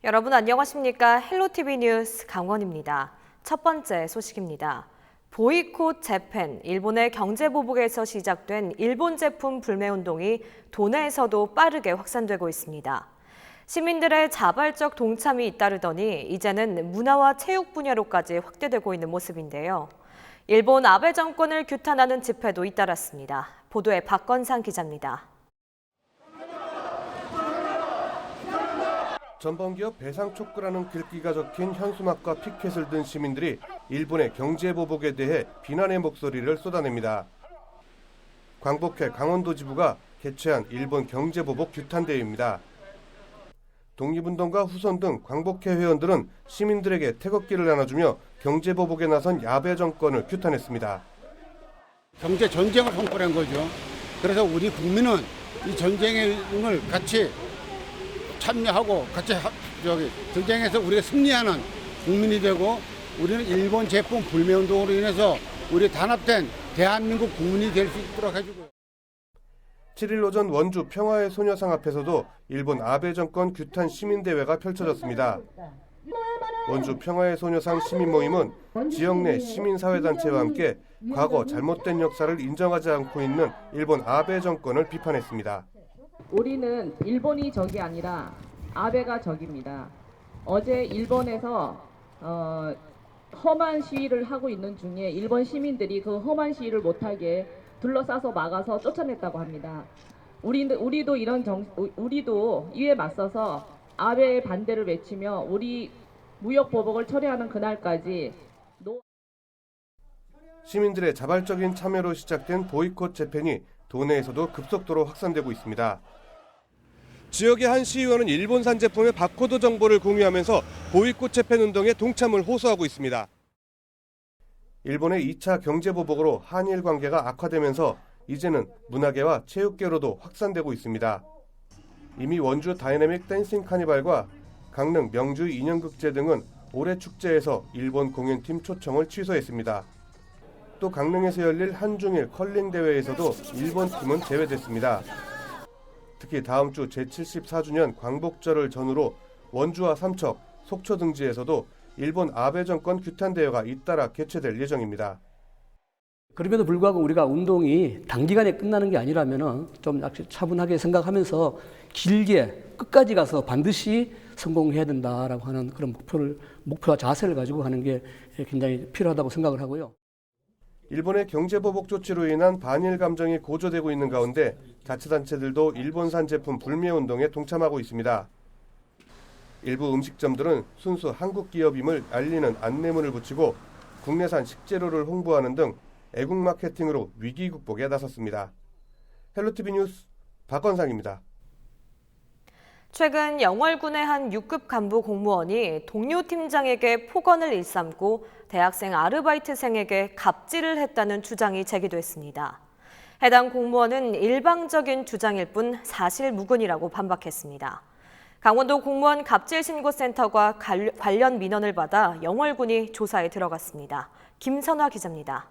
여러분 안녕하십니까? 헬로티비 뉴스 강원입니다. 첫 번째 소식입니다. 보이콧 재팬, 일본의 경제보복에서 시작된 일본 제품 불매운동이 도내에서도 빠르게 확산되고 있습니다. 시민들의 자발적 동참이 잇따르더니 이제는 문화와 체육 분야로까지 확대되고 있는 모습인데요. 일본 아베 정권을 규탄하는 집회도 잇따랐습니다. 보도에 박건상 기자입니다. 전범기업 배상촉구라는 글귀가 적힌 현수막과 피켓을 든 시민들이 일본의 경제보복에 대해 비난의 목소리를 쏟아냅니다. 광복회 강원도지부가 개최한 일본 경제보복 규탄대회입니다. 독립운동가 후손 등 광복회 회원들은 시민들에게 태극기를 나눠주며 경제보복에 나선 아베 정권을 규탄했습니다. 경제 전쟁을 선포한 거죠. 그래서 우리 국민은 이 전쟁을 같이 참여하고 같이 전쟁에서 우리가 승리하는 국민이 되고 우리는 일본 제품 불매운동으로 인해서 우리 단합된 대한민국 국민이 될 수 있도록 해주고요. 7일 오전 원주 평화의 소녀상 앞에서도 일본 아베 정권 규탄 시민대회가 펼쳐졌습니다. 원주 평화의 소녀상 시민모임은 지역 내 시민사회단체와 함께 과거 잘못된 역사를 인정하지 않고 있는 일본 아베 정권을 비판했습니다. 우리는 일본이 적이 아니라 아베가 적입니다. 어제 일본에서 험한 시위를 하고 있는 중에 일본 시민들이 그 험한 시위를 못하게 둘러싸서 막아서 쫓아냈다고 합니다. 우리도 이에 맞서서 아베의 반대를 외치며 우리 무역 보복을 철회하는 그날까지 시민들의 자발적인 참여로 시작된 보이콧 재팬이 도내에서도 급속도로 확산되고 있습니다. 지역의 한 시의원은 일본산 제품의 바코드 정보를 공유하면서 보이콧 재팬 운동에 동참을 호소하고 있습니다. 일본의 2차 경제보복으로 한일 관계가 악화되면서 이제는 문화계와 체육계로도 확산되고 있습니다. 이미 원주 다이내믹 댄싱 카니발과 강릉 명주 인형극제 등은 올해 축제에서 일본 공연팀 초청을 취소했습니다. 또 강릉에서 열릴 한중일 컬링 대회에서도 일본 팀은 제외됐습니다. 특히 다음 주 제74주년 광복절을 전후로 원주와 삼척, 속초 등지에서도 일본 아베 정권 규탄 대회가 잇따라 개최될 예정입니다. 그럼에도 불구하고 우리가 운동이 단기간에 끝나는 게 아니라면 좀 차분하게 생각하면서 길게 끝까지 가서 반드시 성공해야 된다라고 하는 그런 목표와 자세를 가지고 하는 게 굉장히 필요하다고 생각을 하고요. 일본의 경제보복 조치로 인한 반일 감정이 고조되고 있는 가운데 자치단체들도 일본산 제품 불매운동에 동참하고 있습니다. 일부 음식점들은 순수 한국 기업임을 알리는 안내문을 붙이고 국내산 식재료를 홍보하는 등 애국 마케팅으로 위기 극복에 나섰습니다. 헬로티비 뉴스 박건상입니다. 최근 영월군의 한 6급 간부 공무원이 동료 팀장에게 폭언을 일삼고 대학생 아르바이트생에게 갑질을 했다는 주장이 제기됐습니다. 해당 공무원은 일방적인 주장일 뿐 사실 무근이라고 반박했습니다. 강원도 공무원 갑질신고센터가 관련 민원을 받아 영월군이 조사에 들어갔습니다. 김선화 기자입니다.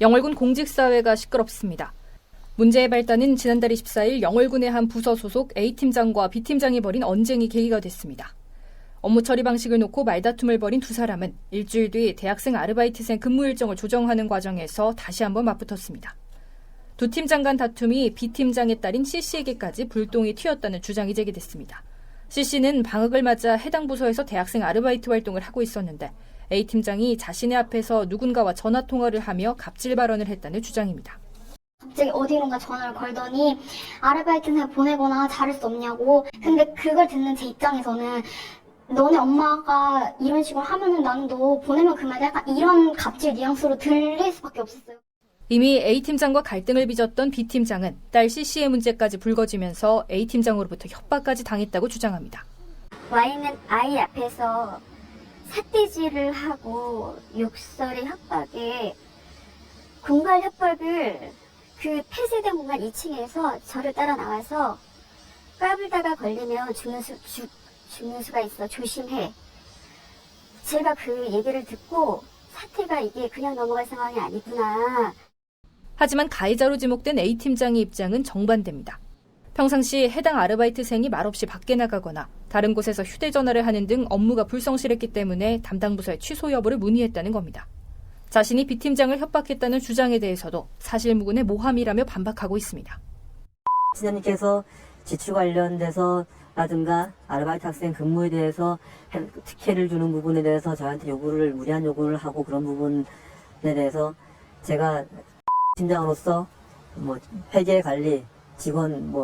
영월군 공직사회가 시끄럽습니다. 문제의 발단은 지난달 24일 영월군의 한 부서 소속 A팀장과 B팀장이 벌인 언쟁이 계기가 됐습니다. 업무 처리 방식을 놓고 말다툼을 벌인 두 사람은 일주일 뒤 대학생 아르바이트생 근무 일정을 조정하는 과정에서 다시 한번 맞붙었습니다. 두 팀장 간 다툼이 B팀장의 딸인 C씨에게까지 불똥이 튀었다는 주장이 제기됐습니다. C씨는 방학을 맞아 해당 부서에서 대학생 아르바이트 활동을 하고 있었는데 A팀장이 자신의 앞에서 누군가와 전화통화를 하며 갑질 발언을 했다는 주장입니다. 갑자기 어디론가 전화를 걸더니 아르바이트생 보내거나 잘할 수 없냐고. 근데 그걸 듣는 제 입장에서는 너네 엄마가 이런 식으로 하면은 나는 너 보내면 그만, 약간 이런 갑질 뉘앙스로 들릴 수밖에 없었어요. 이미 A팀장과 갈등을 빚었던 B팀장은 딸 C씨의 문제까지 불거지면서 A팀장으로부터 협박까지 당했다고 주장합니다. 와 있는 아이 앞에서 삿대질을 하고 욕설의 협박에 공갈 협박을 그 폐쇄된 공간 2층에서 저를 따라 나와서 까불다가 걸리면 죽는 수가 있어. 조심해. 제가 그 얘기를 듣고 사태가 이게 그냥 넘어갈 상황이 아니구나. 하지만 가해자로 지목된 A팀장의 입장은 정반대입니다. 평상시 해당 아르바이트생이 말없이 밖에 나가거나 다른 곳에서 휴대전화를 하는 등 업무가 불성실했기 때문에 담당 부서에 취소 여부를 문의했다는 겁니다. 자신이 비 팀장을 협박했다는 주장에 대해서도 사실무근의 모함이라며 반박하고 있습니다. 시장님께서 지출 관련돼서 라든가 아르바이트 학생 근무에 대해서 특혜를 주는 부분에 대해서 저한테 무리한 요구를 하고 그런 부분에 대해서 제가 팀장으로서 회계 관리, 직원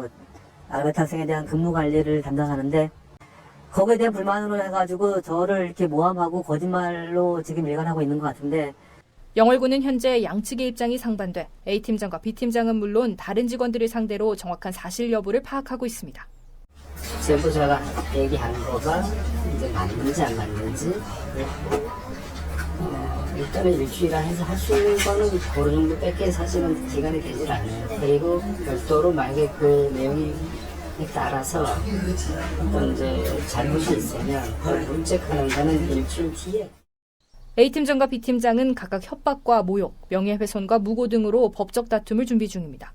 아르바이트 학생에 대한 근무 관리를 담당하는데 거기에 대한 불만으로 해가지고 저를 이렇게 모함하고 거짓말로 지금 일관하고 있는 것 같은데 영월군은 현재 양측의 입장이 상반돼 A팀장과 B팀장은 물론 다른 직원들을 상대로 정확한 사실 여부를 파악하고 있습니다. 지금부터 제가 얘기하는 거가 이제 맞는지 안 맞는지 일단은 일주일간 해서 할 수 있는 거는 그런 정도밖에 사실은 기간이 되질 않아요. 그리고 별도로 만약에 그 내용이 따라서 어떤 이제 잘못이 있으면 그걸 문책하는 거는 일주일 뒤에. A팀장과 B팀장은 각각 협박과 모욕, 명예훼손과 무고 등으로 법적 다툼을 준비 중입니다.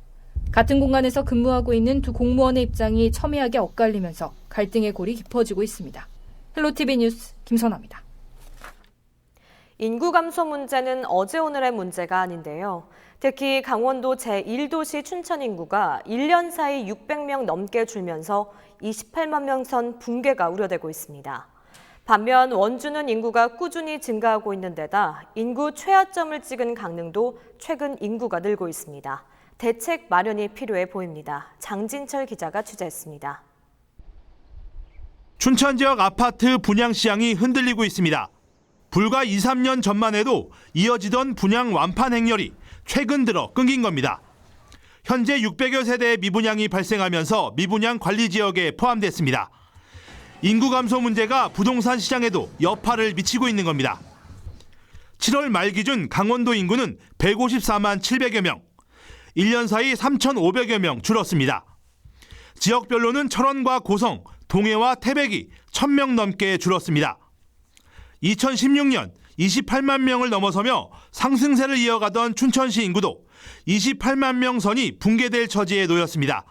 같은 공간에서 근무하고 있는 두 공무원의 입장이 첨예하게 엇갈리면서 갈등의 골이 깊어지고 있습니다. 헬로티비 뉴스 김선아입니다. 인구 감소 문제는 어제 오늘의 문제가 아닌데요. 특히 강원도 제1도시 춘천 인구가 1년 사이 600명 넘게 줄면서 28만 명 선 붕괴가 우려되고 있습니다. 반면 원주는 인구가 꾸준히 증가하고 있는 데다 인구 최하점을 찍은 강릉도 최근 인구가 늘고 있습니다. 대책 마련이 필요해 보입니다. 장진철 기자가 취재했습니다. 춘천 지역 아파트 분양 시장이 흔들리고 있습니다. 불과 2, 3년 전만 해도 이어지던 분양 완판 행렬이 최근 들어 끊긴 겁니다. 현재 600여 세대의 미분양이 발생하면서 미분양 관리 지역에 포함됐습니다. 인구 감소 문제가 부동산 시장에도 여파를 미치고 있는 겁니다. 7월 말 기준 강원도 인구는 154만 700여 명, 1년 사이 3,500여 명 줄었습니다. 지역별로는 철원과 고성, 동해와 태백이 1,000명 넘게 줄었습니다. 2016년 28만 명을 넘어서며 상승세를 이어가던 춘천시 인구도 28만 명 선이 붕괴될 처지에 놓였습니다.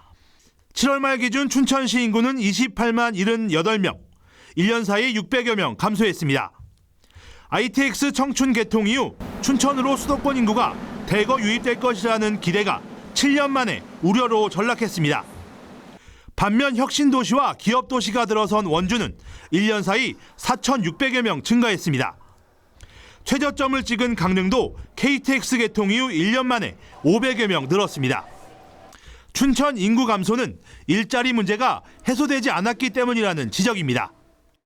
7월 말 기준 춘천시 인구는 28만 78명, 1년 사이 600여 명 감소했습니다. ITX 청춘 개통 이후 춘천으로 수도권 인구가 대거 유입될 것이라는 기대가 7년 만에 우려로 전락했습니다. 반면 혁신도시와 기업도시가 들어선 원주는 1년 사이 4,600여 명 증가했습니다. 최저점을 찍은 강릉도 KTX 개통 이후 1년 만에 500여 명 늘었습니다. 춘천 인구 감소는 일자리 문제가 해소되지 않았기 때문이라는 지적입니다.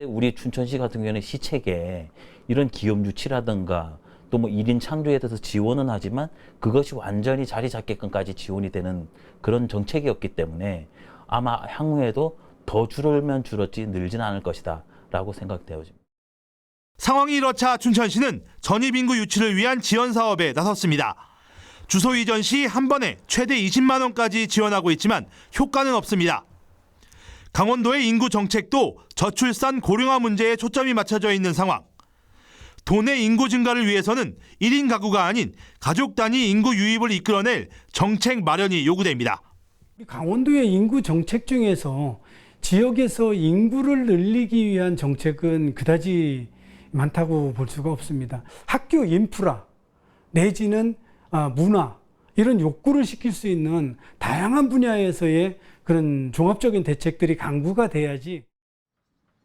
우리 춘천시 같은 경우에는 시책에 이런 기업 유치라든가 또 1인 창조에 대해서 지원은 하지만 그것이 완전히 자리 잡게끔까지 지원이 되는 그런 정책이었기 때문에 아마 향후에도 더 줄으면 줄었지 늘지는 않을 것이다 라고 생각되어집니다. 상황이 이렇자 춘천시는 전입인구 유치를 위한 지원 사업에 나섰습니다. 주소 이전 시 한 번에 최대 20만 원까지 지원하고 있지만 효과는 없습니다. 강원도의 인구 정책도 저출산 고령화 문제에 초점이 맞춰져 있는 상황. 도내 인구 증가를 위해서는 1인 가구가 아닌 가족 단위 인구 유입을 이끌어낼 정책 마련이 요구됩니다. 강원도의 인구 정책 중에서 지역에서 인구를 늘리기 위한 정책은 그다지 많다고 볼 수가 없습니다. 학교 인프라 내지는 문화 이런 욕구를 시킬 수 있는 다양한 분야에서의 그런 종합적인 대책들이 강구가 돼야지.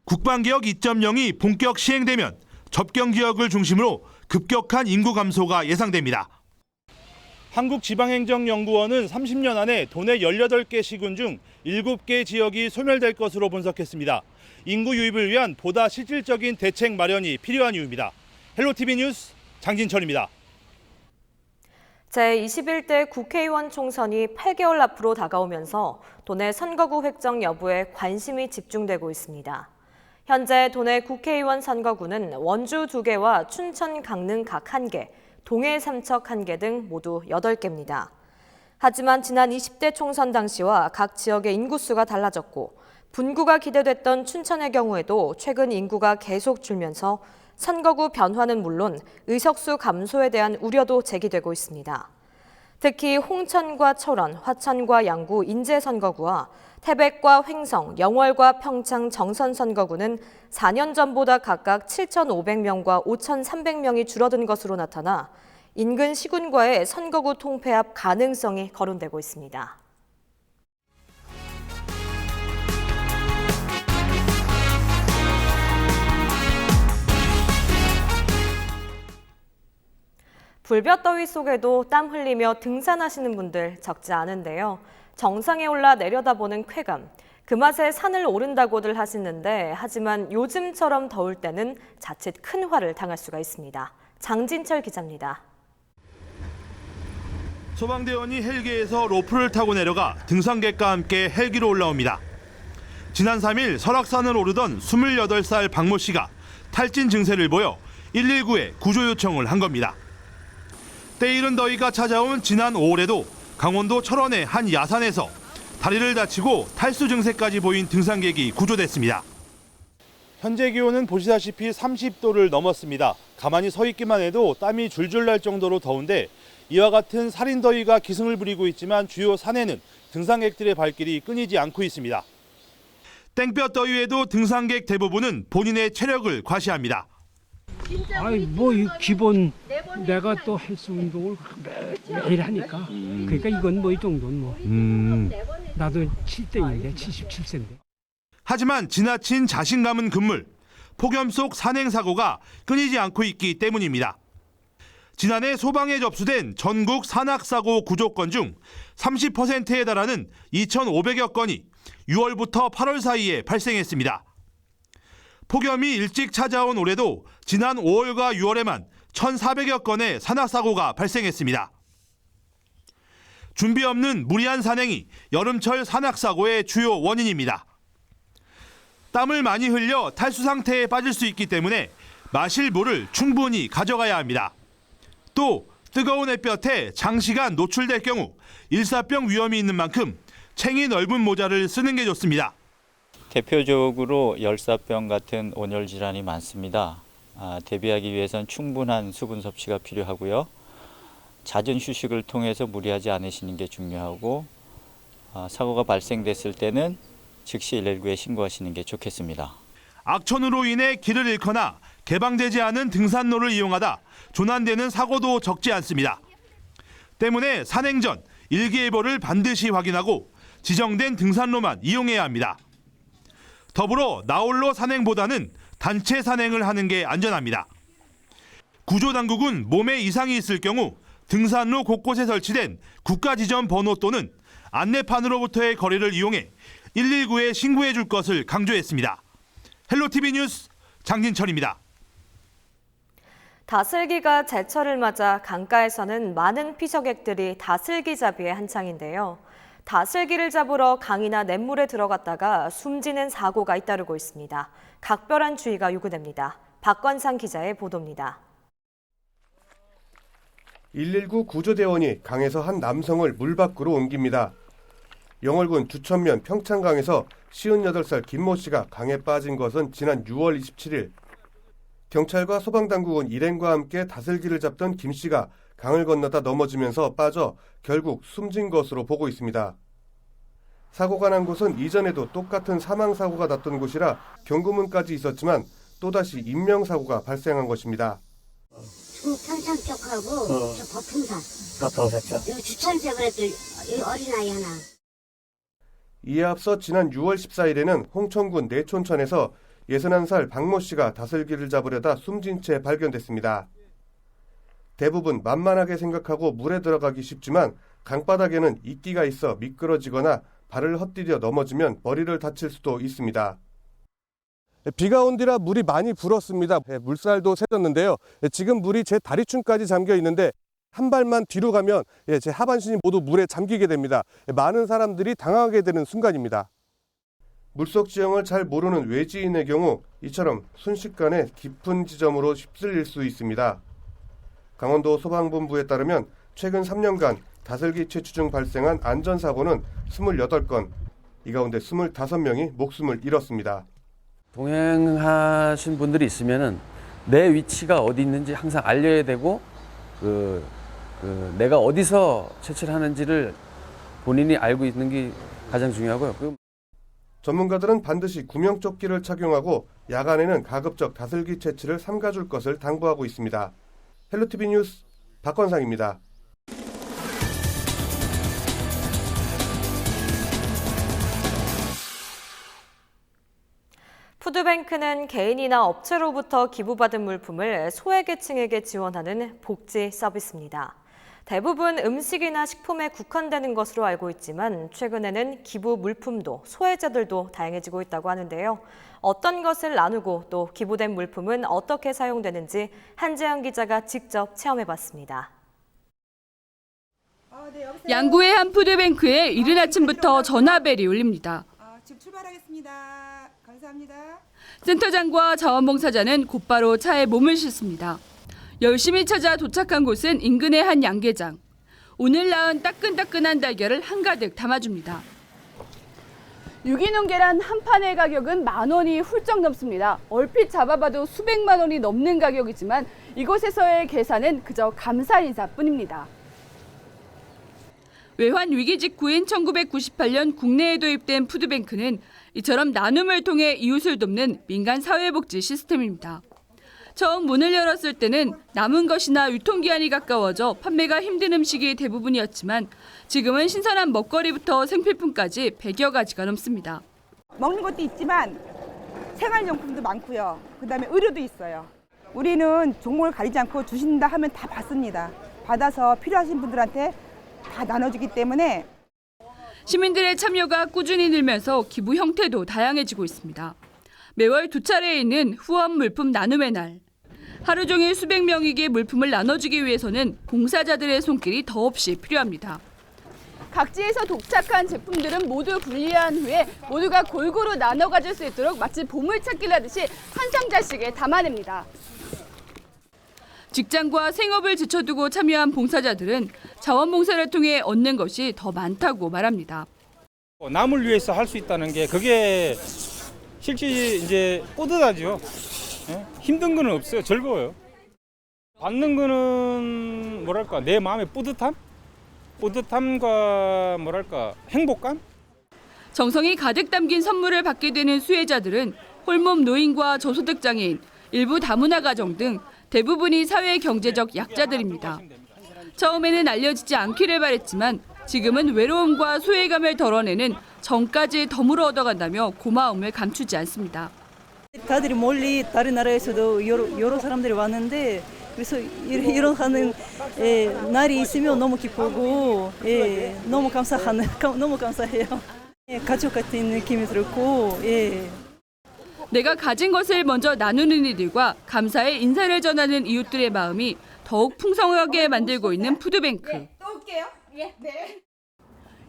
국방개혁 2.0이 본격 시행되면 접경 지역을 중심으로 급격한 인구 감소가 예상됩니다. 한국지방행정연구원은 30년 안에 도내 18개 시군 중 7개 지역이 소멸될 것으로 분석했습니다. 인구 유입을 위한 보다 실질적인 대책 마련이 필요한 이유입니다. 헬로티비 뉴스 장진철입니다. 제21대 국회의원 총선이 8개월 앞으로 다가오면서 도내 선거구 획정 여부에 관심이 집중되고 있습니다. 현재 도내 국회의원 선거구는 원주 2개와 춘천, 강릉 각 1개, 동해 삼척 1개 등 모두 8개입니다. 하지만 지난 20대 총선 당시와 각 지역의 인구수가 달라졌고 분구가 기대됐던 춘천의 경우에도 최근 인구가 계속 줄면서 선거구 변화는 물론 의석수 감소에 대한 우려도 제기되고 있습니다. 특히 홍천과 철원, 화천과 양구, 인제 선거구와 태백과 횡성, 영월과 평창, 정선 선거구는 4년 전보다 각각 7,500명과 5,300명이 줄어든 것으로 나타나 인근 시군과의 선거구 통폐합 가능성이 거론되고 있습니다. 불볕더위 속에도 땀 흘리며 등산하시는 분들 적지 않은데요. 정상에 올라 내려다보는 쾌감, 그 맛에 산을 오른다고들 하시는데 하지만 요즘처럼 더울 때는 자칫 큰 화를 당할 수가 있습니다. 장진철 기자입니다. 소방대원이 헬기에서 로프를 타고 내려가 등산객과 함께 헬기로 올라옵니다. 지난 3일 설악산을 오르던 28살 박모 씨가 탈진 증세를 보여 119에 구조 요청을 한 겁니다. 때이른 더위가 찾아온 지난 5월에도 강원도 철원의 한 야산에서 다리를 다치고 탈수 증세까지 보인 등산객이 구조됐습니다. 현재 기온은 보시다시피 30도를 넘었습니다. 가만히 서 있기만 해도 땀이 줄줄 날 정도로 더운데 이와 같은 살인 더위가 기승을 부리고 있지만 주요 산에는 등산객들의 발길이 끊이지 않고 있습니다. 땡볕 더위에도 등산객 대부분은 본인의 체력을 과시합니다. 아이 뭐 기본 내가 또 헬스 운동을 매일 하니까 그러니까 이건 뭐 이 정도는 뭐 나도 7대인데 77세인데. 하지만 지나친 자신감은 금물. 폭염 속 산행 사고가 끊이지 않고 있기 때문입니다. 지난해 소방에 접수된 전국 산악사고 구조건 중 30%에 달하는 2,500여 건이 6월부터 8월 사이에 발생했습니다. 폭염이 일찍 찾아온 올해도 지난 5월과 6월에만 1,400여 건의 산악사고가 발생했습니다. 준비 없는 무리한 산행이 여름철 산악사고의 주요 원인입니다. 땀을 많이 흘려 탈수 상태에 빠질 수 있기 때문에 마실 물을 충분히 가져가야 합니다. 또 뜨거운 햇볕에 장시간 노출될 경우 일사병 위험이 있는 만큼 챙이 넓은 모자를 쓰는 게 좋습니다. 대표적으로 열사병 같은 온열 질환이 많습니다. 대비하기 위해서는 충분한 수분 섭취가 필요하고요. 잦은 휴식을 통해서 무리하지 않으시는 게 중요하고 사고가 발생됐을 때는 즉시 119에 신고하시는 게 좋겠습니다. 악천후로 인해 길을 잃거나 개방되지 않은 등산로를 이용하다 조난되는 사고도 적지 않습니다. 때문에 산행 전 일기예보를 반드시 확인하고 지정된 등산로만 이용해야 합니다. 더불어 나홀로 산행보다는 단체 산행을 하는 게 안전합니다. 구조당국은 몸에 이상이 있을 경우 등산로 곳곳에 설치된 국가지점 번호 또는 안내판으로부터의 거리를 이용해 119에 신고해 줄 것을 강조했습니다. 헬로티비 뉴스 장진철입니다. 다슬기가 제철을 맞아 강가에서는 많은 피서객들이 다슬기 잡이에 한창인데요. 다슬기를 잡으러 강이나 냇물에 들어갔다가 숨지는 사고가 잇따르고 있습니다. 각별한 주의가 요구됩니다. 박건상 기자의 보도입니다. 119 구조대원이 강에서 한 남성을 물 밖으로 옮깁니다. 영월군 주천면 평창강에서 58살 김모 씨가 강에 빠진 것은 지난 6월 27일. 경찰과 소방당국은 일행과 함께 다슬기를 잡던 김 씨가 강을 건너다 넘어지면서 빠져 결국 숨진 것으로 보고 있습니다. 사고가 난 곳은 이전에도 똑같은 사망사고가 났던 곳이라 경고문까지 있었지만 또다시 인명사고가 발생한 것입니다. 평창 쪽하고 저 거품산. 여기 주천세 그랬더니 여기 어린아이 하나. 이에 앞서 지난 6월 14일에는 홍천군 내촌천에서 61살 박모 씨가 다슬기를 잡으려다 숨진 채 발견됐습니다. 대부분 만만하게 생각하고 물에 들어가기 쉽지만 강바닥에는 이끼가 있어 미끄러지거나 발을 헛디뎌 넘어지면 머리를 다칠 수도 있습니다. 비가 온 뒤라 물이 많이 불었습니다. 물살도 세졌는데요. 지금 물이 제 다리춤까지 잠겨 있는데 한 발만 뒤로 가면 제 하반신이 모두 물에 잠기게 됩니다. 많은 사람들이 당황하게 되는 순간입니다. 물속 지형을 잘 모르는 외지인의 경우 이처럼 순식간에 깊은 지점으로 휩쓸릴 수 있습니다. 강원도 소방본부에 따르면 최근 3년간 다슬기 채취 중 발생한 안전사고는 28건, 이 가운데 25명이 목숨을 잃었습니다. 동행하신 분들이 있으면은 내 위치가 어디 있는지 항상 알려야 되고 내가 어디서 채취를 하는지를 본인이 알고 있는 게 가장 중요하고요. 전문가들은 반드시 구명조끼를 착용하고 야간에는 가급적 다슬기 채취를 삼가줄 것을 당부하고 있습니다. 헬로티비 뉴스 박건상입니다. 푸드뱅크는 개인이나 업체로부터 기부받은 물품을 소외계층에게 지원하는 복지 서비스입니다. 대부분 음식이나 식품에 국한되는 것으로 알고 있지만 최근에는 기부 물품도 소외자들도 다양해지고 있다고 하는데요. 어떤 것을 나누고 또 기부된 물품은 어떻게 사용되는지 한재영 기자가 직접 체험해봤습니다. 양구의 한 푸드뱅크에 이른 아침부터 전화벨이 울립니다. 지금 출발하겠습니다. 감사합니다. 센터장과 자원봉사자는 곧바로 차에 몸을 싣습니다. 열심히 찾아 도착한 곳은 인근의 한 양계장. 오늘 낳은 따끈따끈한 달걀을 한가득 담아줍니다. 유기농 계란 한 판의 가격은 10,000원이 훌쩍 넘습니다. 얼핏 잡아봐도 수백만 원이 넘는 가격이지만 이곳에서의 계산은 그저 감사 인사뿐입니다. 외환 위기 직후인 1998년 국내에 도입된 푸드뱅크는 이처럼 나눔을 통해 이웃을 돕는 민간 사회복지 시스템입니다. 처음 문을 열었을 때는 남은 것이나 유통기한이 가까워져 판매가 힘든 음식이 대부분이었지만 지금은 신선한 먹거리부터 생필품까지 100여 가지가 넘습니다. 먹는 것도 있지만 생활용품도 많고요. 그다음에 의료도 있어요. 우리는 종목을 가리지 않고 주신다 하면 다 받습니다. 받아서 필요하신 분들한테 다 나눠주기 때문에 시민들의 참여가 꾸준히 늘면서 기부 형태도 다양해지고 있습니다. 매월 2차례에 있는 후원 물품 나눔의 날. 하루 종일 수백 명에게 물품을 나눠주기 위해서는 봉사자들의 손길이 더없이 필요합니다. 각지에서 도착한 제품들은 모두 분리한 후에 모두가 골고루 나눠 가질 수 있도록 마치 보물찾기를 하듯이 한 상자씩에 담아냅니다. 직장과 생업을 제쳐두고 참여한 봉사자들은 자원봉사를 통해 얻는 것이 더 많다고 말합니다. 남을 위해서 할 수 있다는 게 그게 실제 이제 뿌듯하죠. 예? 힘든 거는 없어요. 즐거워요. 받는 거는 뭐랄까 내 마음의 뿌듯함과 뭐랄까 행복감? 정성이 가득 담긴 선물을 받게 되는 수혜자들은 홀몸 노인과 저소득 장애인, 일부 다문화 가정 등 대부분이 사회 경제적 약자들입니다. 처음에는 알려지지 않기를 바랬지만 지금은 외로움과 소외감을 덜어내는 정까지 덤으로 얻어간다며 고마움을 감추지 않습니다. 다들 멀리 다른 나라에서도 여러 사람들이 왔는데 그래서 이런 하는 날이 있으면 너무 기쁘고 너무 감사해요. 가족 같은 느낌이 들고 내가 가진 것을 먼저 나누는 이들과 감사의 인사를 전하는 이웃들의 마음이 더욱 풍성하게 만들고 있는 푸드뱅크. 또 올게요. 네.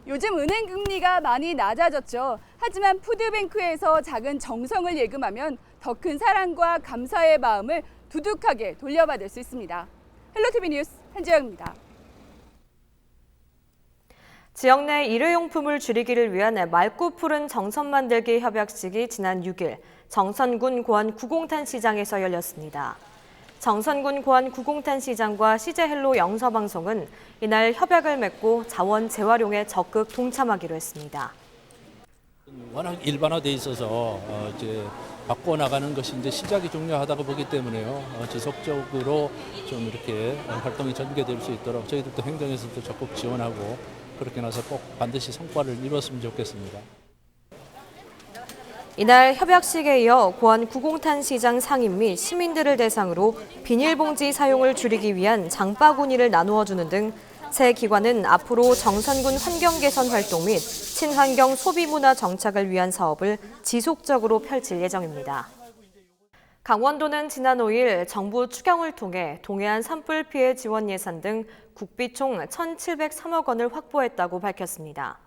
요즘 은행 금리가 많이 낮아졌죠. 하지만 푸드뱅크에서 작은 정성을 예금하면 더 큰 사랑과 감사의 마음을 두둑하게 돌려받을 수 있습니다. 헬로티비 뉴스 한재영입니다. 지역 내 일회용품을 줄이기를 위한 맑고 푸른 정선 만들기 협약식이 지난 6일 정선군 고안 구공탄 시장에서 열렸습니다. 정선군 고안 구공탄 시장과 CJ헬로 영서방송은 이날 협약을 맺고 자원 재활용에 적극 동참하기로 했습니다. 워낙 일반화돼 있어서 이제 바꿔나가는 것이 이제 시작이 중요하다고 보기 때문에요. 지속적으로 좀 이렇게 활동이 전개될 수 있도록 저희들도 행정에서도 적극 지원하고 그렇게 나서 꼭 반드시 성과를 이뤘으면 좋겠습니다. 이날 협약식에 이어 고안 구공탄 시장 상인 및 시민들을 대상으로 비닐봉지 사용을 줄이기 위한 장바구니를 나누어 주는 등 새 기관은 앞으로 정선군 환경 개선 활동 및 친환경 소비 문화 정착을 위한 사업을 지속적으로 펼칠 예정입니다. 강원도는 지난 5일 정부 추경을 통해 동해안 산불 피해 지원 예산 등 국비 총 1,703억 원을 확보했다고 밝혔습니다.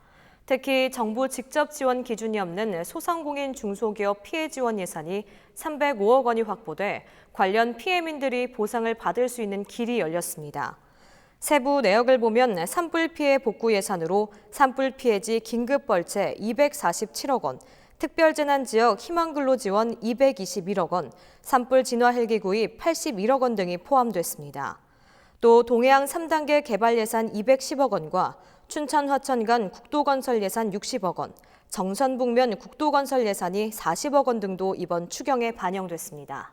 특히 정부 직접 지원 기준이 없는 소상공인 중소기업 피해 지원 예산이 305억 원이 확보돼 관련 피해민들이 보상을 받을 수 있는 길이 열렸습니다. 세부 내역을 보면 산불 피해 복구 예산으로 산불 피해지 긴급 벌채 247억 원, 특별재난지역 희망근로 지원 221억 원, 산불 진화 헬기 구입 81억 원 등이 포함됐습니다. 또 동해안 3단계 개발 예산 210억 원과 춘천 화천 간 국도건설 예산 60억 원, 정선 북면 국도건설 예산이 40억 원 등도 이번 추경에 반영됐습니다.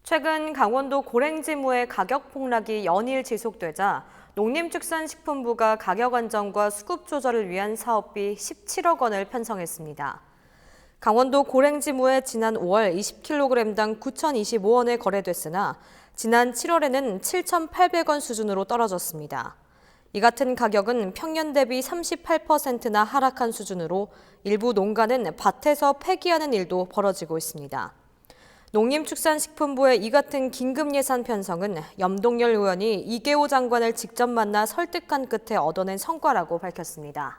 최근 강원도 고랭지무의 가격 폭락이 연일 지속되자 농림축산식품부가 가격 안정과 수급 조절을 위한 사업비 17억 원을 편성했습니다. 강원도 고랭지무의 지난 5월 20kg당 9,025원에 거래됐으나 지난 7월에는 7,800원 수준으로 떨어졌습니다. 이 같은 가격은 평년 대비 38%나 하락한 수준으로 일부 농가는 밭에서 폐기하는 일도 벌어지고 있습니다. 농림축산식품부의 이 같은 긴급 예산 편성은 염동열 의원이 이계호 장관을 직접 만나 설득한 끝에 얻어낸 성과라고 밝혔습니다.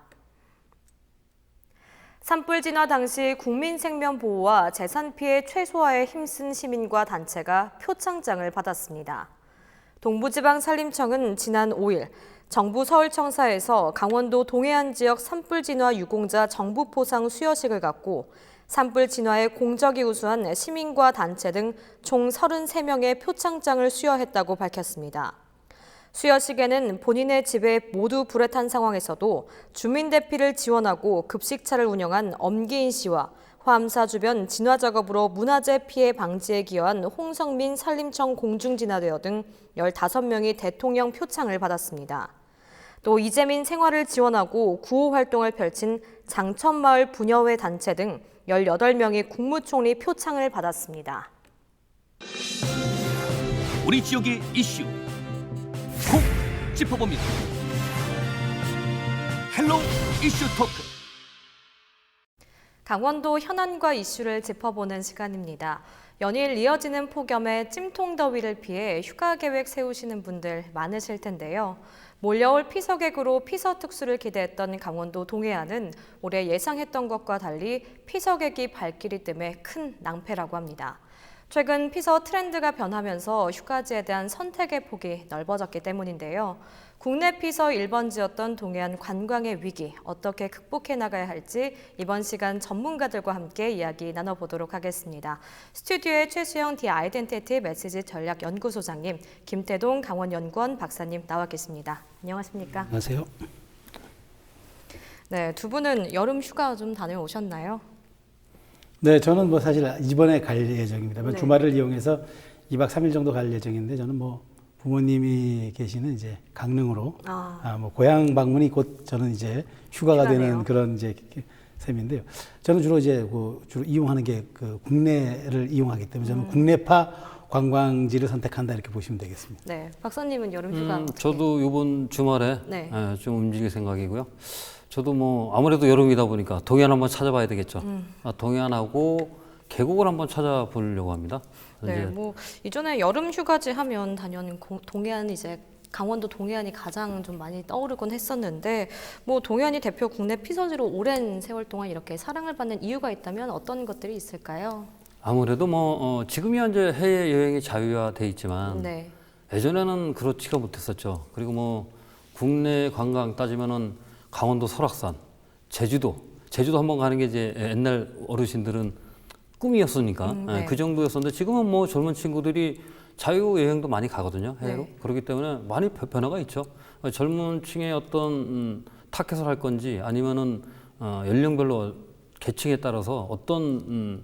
산불 진화 당시 국민 생명 보호와 재산 피해 최소화에 힘쓴 시민과 단체가 표창장을 받았습니다. 동부지방산림청은 지난 5일 정부 서울청사에서 강원도 동해안 지역 산불 진화 유공자 정부 포상 수여식을 갖고 산불 진화에 공적이 우수한 시민과 단체 등 총 33명의 표창장을 수여했다고 밝혔습니다. 수여식에는 본인의 집에 모두 불에 탄 상황에서도 주민 대피를 지원하고 급식차를 운영한 엄기인 씨와 화암사 주변 진화 작업으로 문화재 피해 방지에 기여한 홍성민 산림청 공중진화대원 등 15명이 대통령 표창을 받았습니다. 또 이재민 생활을 지원하고 구호 활동을 펼친 장천마을 부녀회 단체 등 18명이 국무총리 표창을 받았습니다. 우리 지역의 이슈 콕 짚어봅니다. 헬로 이슈 토크. 강원도 현안과 이슈를 짚어보는 시간입니다. 연일 이어지는 폭염에 찜통더위를 피해 휴가 계획 세우시는 분들 많으실 텐데요. 몰려올 피서객으로 피서특수를 기대했던 강원도 동해안은 올해 예상했던 것과 달리 피서객이 발길이 뜸해 큰 낭패라고 합니다. 최근 피서 트렌드가 변하면서 휴가지에 대한 선택의 폭이 넓어졌기 때문인데요. 국내 피서 1번지였던 동해안 관광의 위기 어떻게 극복해 나가야 할지 이번 시간 전문가들과 함께 이야기 나눠보도록 하겠습니다. 스튜디오에 최수영 디 아이덴티티 메시지 전략연구소장님, 김태동 강원연구원 박사님 나와 계십니다. 안녕하십니까? 안녕하세요. 네, 두 분은 여름 휴가 좀 다녀오셨나요? 네, 저는 뭐 사실 이번에 갈 예정입니다. 네. 주말을 이용해서 2박 3일 정도 갈 예정인데 저는 뭐 부모님이 계시는 이제 강릉으로 뭐 고향 방문이 곧 저는 이제 휴가가 되는 그런 이제 셈인데요. 저는 주로 이제 주로 이용하는 게 그 국내를 이용하기 때문에 저는 국내파 관광지를 선택한다 이렇게 보시면 되겠습니다. 네, 박사님은 여름 휴가 저도 이번 주말에 네. 좀 움직일 생각이고요. 저도 뭐 아무래도 여름이다 보니까 동해안 한번 찾아봐야 되겠죠. 동해안하고 계곡을 한번 찾아보려고 합니다. 네, 뭐 이전에 여름 휴가지 하면 단연 동해안 이제 강원도 동해안이 가장 좀 많이 떠오르곤 했었는데 뭐 동해안이 대표 국내 피서지로 오랜 세월 동안 이렇게 사랑을 받는 이유가 있다면 어떤 것들이 있을까요? 아무래도 뭐 지금이야 이제 해외 여행이 자유화돼 있지만 네. 예전에는 그렇지가 못했었죠. 그리고 뭐 국내 관광 따지면은 강원도 설악산, 제주도 한번 가는 게 이제 옛날 어르신들은 꿈이었으니까 네. 그 정도였었는데 지금은 뭐 젊은 친구들이 자유 여행도 많이 가거든요, 해외로. 네. 그렇기 때문에 많이 변화가 있죠. 젊은 층의 어떤 타켓을 할 건지 아니면은 연령별로 계층에 따라서 어떤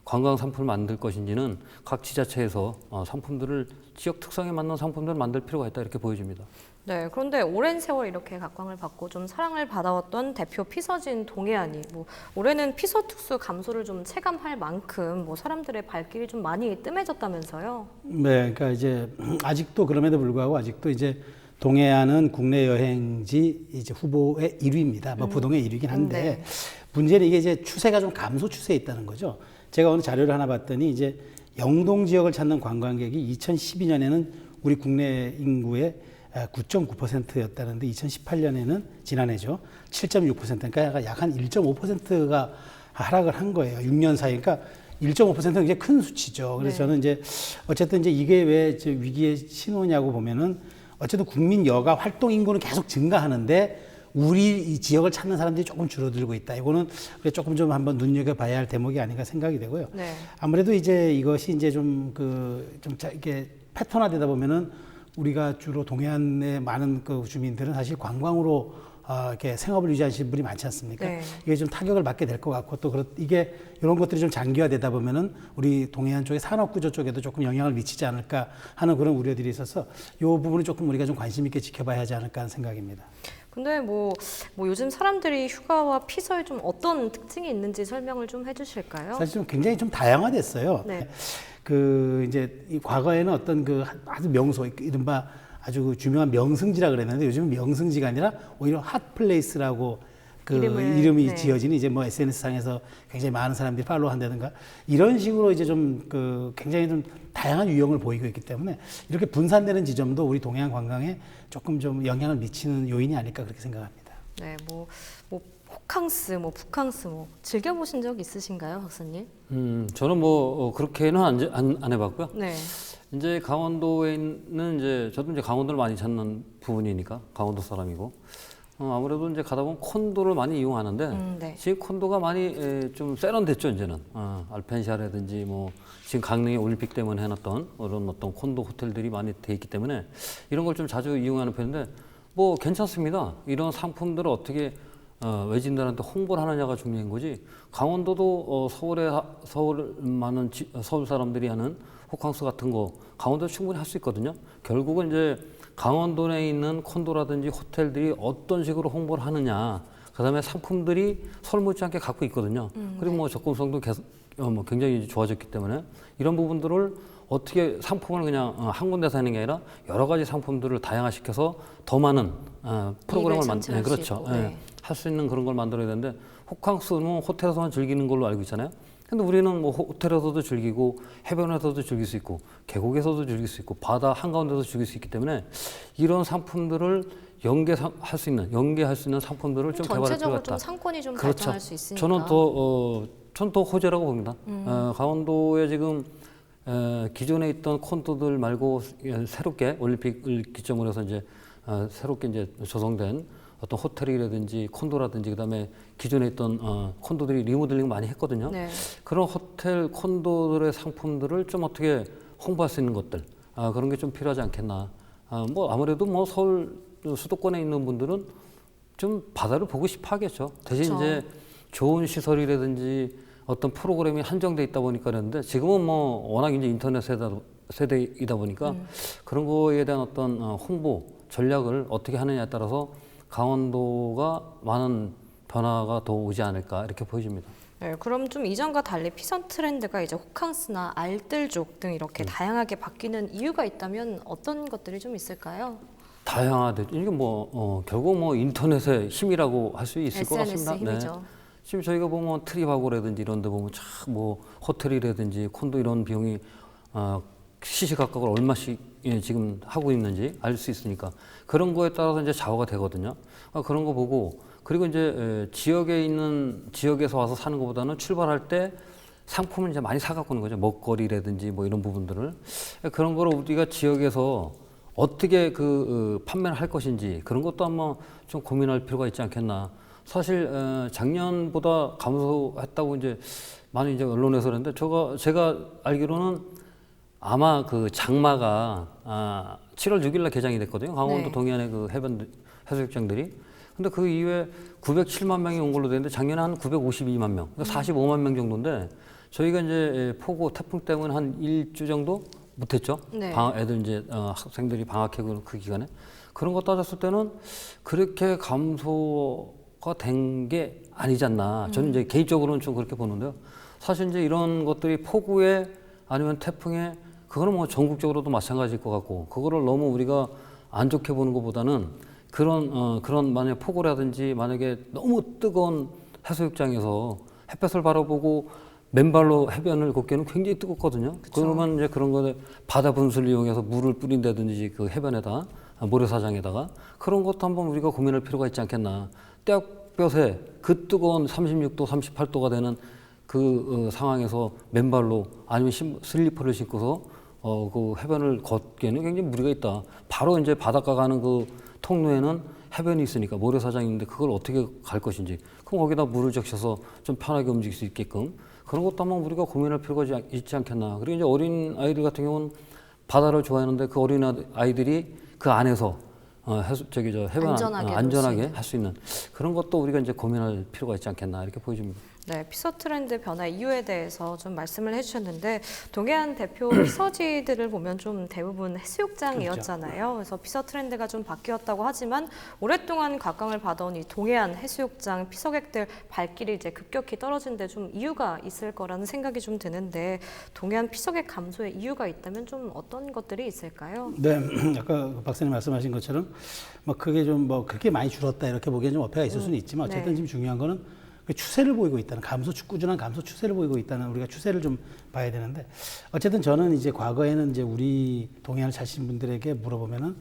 관광 상품을 만들 것인지는 각 지자체에서 상품들을 지역 특성에 맞는 상품들을 만들 필요가 있다 이렇게 보여집니다. 네, 그런데 오랜 세월 이렇게 각광을 받고 좀 사랑을 받아왔던 대표 피서지인 동해안이 뭐 올해는 피서 특수 감소를 좀 체감할 만큼 뭐 사람들의 발길이 좀 많이 뜸해졌다면서요? 네, 그러니까 이제 아직도 그럼에도 불구하고 아직도 이제 동해안은 국내 여행지 이제 후보의 1위입니다. 뭐 부동의 1위긴 한데 네. 문제는 이게 이제 추세가 좀 감소 추세에 있다는 거죠. 제가 오늘 자료를 하나 봤더니 이제 영동 지역을 찾는 관광객이 2012년에는 우리 국내 인구의 9.9%였다는데 2018년에는 지난해죠. 7.6%, 그러니까 약 한 1.5%가 하락을 한 거예요. 6년 사이. 그러니까 1.5%는 굉장히 큰 수치죠. 그래서 네. 저는 이제 어쨌든 이제 이게 왜 위기의 신호냐고 보면은 어쨌든 국민 여가 활동 인구는 계속 증가하는데 우리 이 지역을 찾는 사람들이 조금 줄어들고 있다. 이거는 조금 좀 한번 눈여겨봐야 할 대목이 아닌가 생각이 되고요. 네. 아무래도 이제 이것이 이제 이게 패턴화되다 보면은 우리가 주로 동해안의 많은 그 주민들은 사실 관광으로 이렇게 생업을 유지하시는 분이 많지 않습니까? 네. 이게 좀 타격을 받게 될 것 같고 또 이게 이런 것들이 좀 장기화되다 보면은 우리 동해안 쪽의 산업 구조 쪽에도 조금 영향을 미치지 않을까 하는 그런 우려들이 있어서 이 부분은 조금 우리가 좀 관심 있게 지켜봐야 하지 않을까 하는 생각입니다. 근데 뭐 요즘 사람들이 휴가와 피서에 좀 어떤 특징이 있는지 설명을 좀 해주실까요? 사실 좀 굉장히 좀 다양화됐어요. 네. 그 이제 이 과거에는 어떤 그 아주 명소, 이른바 아주 그 유명한 명승지라 그랬는데 요즘은 명승지가 아니라 오히려 핫플레이스라고 그 이름이 네. 지어지는 이제 뭐 SNS 상에서 굉장히 많은 사람들이 팔로우한다든가 이런 식으로 이제 좀 그 굉장히 좀 다양한 유형을 보이고 있기 때문에 이렇게 분산되는 지점도 우리 동해안 관광에 조금 좀 영향을 미치는 요인이 아닐까 그렇게 생각합니다. 네, 뭐 호캉스, 북캉스 즐겨보신 적 있으신가요, 박사님? 저는 그렇게는 안 해봤고요. 네. 이제 강원도에 있는 이제 저도 이제 강원도를 많이 찾는 부분이니까 강원도 사람이고 아무래도 이제 가다 보면 콘도를 많이 이용하는데 네. 지금 콘도가 많이 좀 세련됐죠 이제는 알펜시아라든지 지금 강릉에 올림픽 때문에 해놨던 그런 어떤 콘도 호텔들이 많이 돼 있기 때문에 이런 걸 좀 자주 이용하는 편인데 괜찮습니다. 이런 상품들을 어떻게 외진들한테 홍보를 하느냐가 중요한 거지. 강원도도 서울 많은 서울 사람들이 하는 호캉스 같은 거 강원도 충분히 할 수 있거든요. 결국은 이제 강원도 내에 있는 콘도라든지 호텔들이 어떤 식으로 홍보를 하느냐, 그다음에 상품들이 서울 못지않게 갖고 있거든요. 그리고 접근성도 계속 굉장히 좋아졌기 때문에 이런 부분들을 어떻게 상품을 그냥 한 군데서 하는 게 아니라 여러 가지 상품들을 다양화시켜서 더 많은 프로그램을 만들 그렇죠. 할 수 있는 그런 걸 만들어야 되는데 호캉스는 호텔에서만 즐기는 걸로 알고 있잖아요. 근데 우리는 호텔에서도 즐기고 해변에서도 즐길 수 있고 계곡에서도 즐길 수 있고 바다 한가운데서 즐길 수 있기 때문에 이런 상품들을 연계할 수 있는 상품들을 좀 개발할 필요가 있다. 전체적으로 좀 상권이 좀 그렇죠. 발전할 수 있으니까. 저는 더 호재라고 봅니다. 강원도에 지금 기존에 있던 콘도들 말고 새롭게 올림픽을 기점으로 해서 이제 새롭게 이제 조성된 어떤 호텔이라든지 콘도라든지 그다음에 기존에 있던 콘도들이 리모델링 많이 했거든요. 네. 그런 호텔 콘도들의 상품들을 좀 어떻게 홍보할 수 있는 것들 그런 게 좀 필요하지 않겠나. 아무래도 서울 수도권에 있는 분들은 좀 바다를 보고 싶어 하겠죠. 대신 이제 좋은 시설이라든지 어떤 프로그램이 한정돼 있다 보니까 그랬는데 지금은 워낙 이제 인터넷 세대이다 보니까 그런 거에 대한 어떤 홍보 전략을 어떻게 하느냐에 따라서 강원도가 많은 변화가 더 오지 않을까 이렇게 보여집니다. 네, 그럼 좀 이전과 달리 피선 트렌드가 이제 호캉스나 알뜰족 등 이렇게 다양하게 바뀌는 이유가 있다면 어떤 것들이 좀 있을까요? 다양하대. 이게 결국 인터넷의 힘이라고 할 수 있을 것 같습니다. 힘이죠. 네. 지금 저희가 보면 트립하고라든지 이런 데 보면 참 호텔이라든지 콘도 이런 비용이 시시각각을 얼마씩 지금 하고 있는지 알 수 있으니까 그런 거에 따라서 이제 좌우가 되거든요. 그런 거 보고 그리고 이제 지역에서 와서 사는 것보다는 출발할 때 상품을 이제 많이 사갖고 오는 거죠. 먹거리라든지 이런 부분들을 그런 거를 우리가 지역에서 어떻게 판매를 할 것인지 그런 것도 한번 좀 고민할 필요가 있지 않겠나. 사실 작년보다 감소했다고 이제 많이 이제 언론에서 그랬는데 제가 알기로는 아마 장마가 7월 6일 날 개장이 됐거든요. 강원도 네. 동해안의 해수욕장들이. 근데 그 이후에 907만 명이 온 걸로 되는데 작년에 한 952만 명, 그러니까 45만 명 정도인데 저희가 이제 폭우 태풍 때문에 한 일주 정도 못했죠. 네. 애들 이제 학생들이 방학해 그 기간에 그런 거 따졌을 때는 그렇게 감소가 된 게 아니지 않나. 저는 이제 개인적으로는 좀 그렇게 보는데요. 사실 이제 이런 것들이 폭우에 아니면 태풍에 그거는 전국적으로도 마찬가지일 것 같고 그거를 너무 우리가 안 좋게 보는 것보다는 그런 만약에 폭우라든지 만약에 너무 뜨거운 해수욕장에서 햇볕을 바라보고 맨발로 해변을 걷기에는 굉장히 뜨겁거든요. 그러면 이제 그런 거에 바다 분수를 이용해서 물을 뿌린다든지 그 해변에다 모래사장에다가 그런 것도 한번 우리가 고민할 필요가 있지 않겠나. 떼약볕에 그 뜨거운 36도, 38도가 되는 상황에서 맨발로 아니면 슬리퍼를 신고서 그 해변을 걷기에는 굉장히 무리가 있다. 바로 이제 바닷가 가는 그 통로에는 해변이 있으니까 모래사장이 있는데 그걸 어떻게 갈 것인지 그럼 거기다 물을 적셔서 좀 편하게 움직일 수 있게끔 그런 것도 한번 우리가 고민할 필요가 있지 않겠나. 그리고 이제 어린 아이들 같은 경우는 바다를 좋아하는데 그 어린 아이들이 그 안에서 해변 안전하게 할 수 있는 그런 것도 우리가 이제 고민할 필요가 있지 않겠나 이렇게 보여집니다. 네, 피서 트렌드 변화 이유에 대해서 좀 말씀을 해주셨는데 동해안 대표 피서지들을 보면 좀 대부분 해수욕장이었잖아요. 그래서 피서 트렌드가 좀 바뀌었다고 하지만 오랫동안 각광을 받아온 이 동해안 해수욕장 피서객들 발길이 이제 급격히 떨어진 데 좀 이유가 있을 거라는 생각이 좀 드는데 동해안 피서객 감소의 이유가 있다면 좀 어떤 것들이 있을까요? 네, 아까 박사님 말씀하신 것처럼 뭐 그게 좀 뭐 그렇게 많이 줄었다 이렇게 보기엔 좀 어폐가 있을 수는 있지만 어쨌든 네. 지금 중요한 거는 그 추세를 보이고 있다는 꾸준한 감소 추세를 보이고 있다는 우리가 추세를 좀 봐야 되는데 어쨌든 저는 이제 과거에는 이제 우리 동해안을 사신 분들에게 물어보면은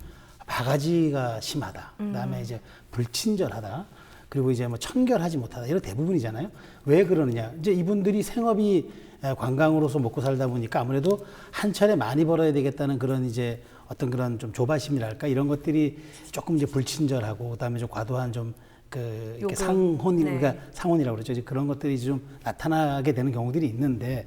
바가지가 심하다. 그다음에 이제 불친절하다. 그리고 이제 뭐 청결하지 못하다. 이런 대부분이잖아요. 왜 그러느냐? 이제 이분들이 생업이 관광으로서 먹고 살다 보니까 아무래도 한 차례 많이 벌어야 되겠다는 그런 이제 어떤 그런 좀 조바심이랄까 이런 것들이 조금 이제 불친절하고 그다음에 좀 과도한 좀 이렇게 상혼이 우리가 상혼이라고 그러죠. 이제 그런 것들이 좀 나타나게 되는 경우들이 있는데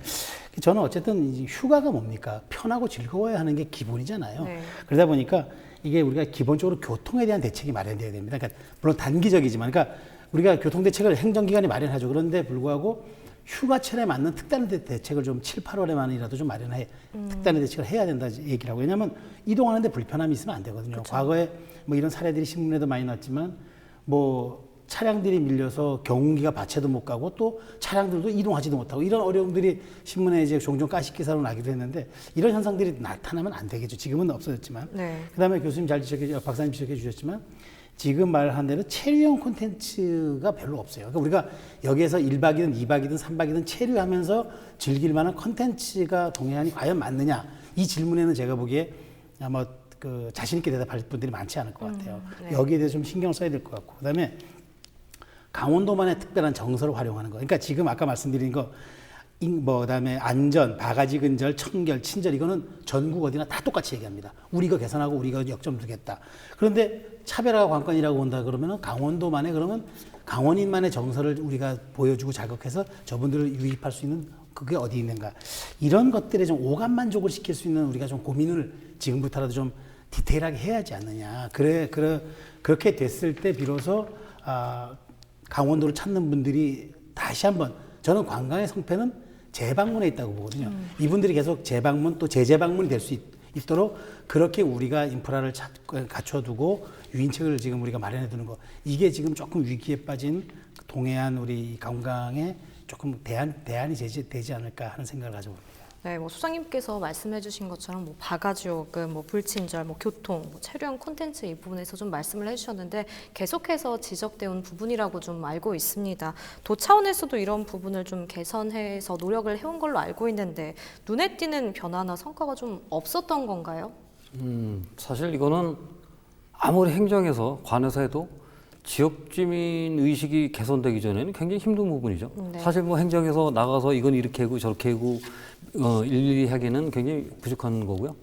저는 어쨌든 이제 휴가가 뭡니까? 편하고 즐거워야 하는 게 기본이잖아요. 네. 그러다 보니까 이게 우리가 기본적으로 교통에 대한 대책이 마련돼야 됩니다. 그러니까 물론 단기적이지만 그러니까 우리가 교통 대책을 행정기관이 마련하죠. 그런데 불구하고 휴가철에 맞는 특단의 대책을 좀 7, 8월에만이라도 좀 마련해 특단의 대책을 해야 된다 얘기를 하고 왜냐하면 이동하는데 불편함이 있으면 안 되거든요. 그쵸. 과거에 뭐 이런 사례들이 신문에도 많이 났지만 뭐 차량들이 밀려서 경운기가 밭에도 못 가고 또 차량들도 이동하지도 못하고 이런 어려움들이 신문에 이제 종종 가십 기사로 나기도 했는데 이런 현상들이 나타나면 안 되겠죠. 지금은 없어졌지만. 네. 그다음에 교수님 박사님 지적해 주셨지만 지금 말한 대로 체류형 콘텐츠가 별로 없어요. 그러니까 우리가 여기에서 1박이든 2박이든 3박이든 체류하면서 즐길 만한 콘텐츠가 동해안이 과연 맞느냐 이 질문에는 제가 보기에 아마 자신 있게 대답할 분들이 많지 않을 것 같아요. 네. 여기에 대해서 좀 신경을 써야 될 것 같고 그다음에 강원도만의 특별한 정서를 활용하는 거. 그러니까 지금 아까 말씀드린 거 그다음에 안전, 바가지 근절, 청결, 친절 이거는 전국 어디나 다 똑같이 얘기합니다. 우리 이거 개선하고 우리 이거 역점 두겠다. 그런데 차별화 관건이라고 본다 그러면은 강원도만의 그러면 강원인만의 정서를 우리가 보여주고 자극해서 저분들을 유입할 수 있는 그게 어디 있는가. 이런 것들에 좀 오감 만족을 시킬 수 있는 우리가 좀 고민을 지금부터라도 좀 디테일하게 해야 하지 않느냐. 그렇게 됐을 때 비로소 강원도를 찾는 분들이 다시 한번 저는 관광의 성패는 재방문에 있다고 보거든요. 이분들이 계속 재방문 또 재방문이 될 수 있도록 그렇게 우리가 인프라를 갖춰두고 유인책을 지금 우리가 마련해 두는 거 이게 지금 조금 위기에 빠진 동해안 우리 관광에 조금 대안이 되지 않을까 하는 생각을 가져봅니다. 네, 뭐 소장님께서 말씀해주신 것처럼 뭐 바가지 요금, 뭐 불친절, 뭐 교통, 뭐 체류형 콘텐츠 이 부분에서 좀 말씀을 해주셨는데 계속해서 지적되온 부분이라고 좀 알고 있습니다. 도 차원에서도 이런 부분을 좀 개선해서 노력을 해온 걸로 알고 있는데 눈에 띄는 변화나 성과가 좀 없었던 건가요? 사실 이거는 아무리 행정에서 관에서 해도 지역 주민 의식이 개선되기 전에는 굉장히 힘든 부분이죠. 네. 사실 뭐 행정에서 나가서 이건 이렇게 하고 저렇게 하고 일일이 하기는 굉장히 부족한 거고요.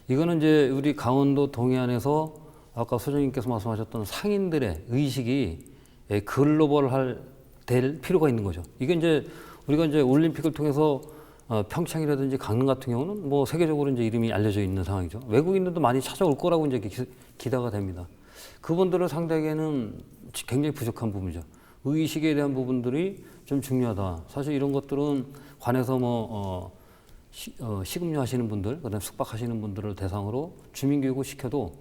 이거는 이제 우리 강원도 동해안에서 아까 소장님께서 말씀하셨던 상인들의 의식이 될 필요가 있는 거죠. 이게 이제 우리가 이제 올림픽을 통해서 평창이라든지 강릉 같은 경우는 뭐 세계적으로 이제 이름이 알려져 있는 상황이죠. 외국인들도 많이 찾아올 거라고 이제 기대가 됩니다. 그분들을 상대하기에는 굉장히 부족한 부분이죠. 의식에 대한 부분들이 좀 중요하다. 사실 이런 것들은 관에서 식음료 하시는 분들, 그다음에 숙박하시는 분들을 대상으로 주민교육을 시켜도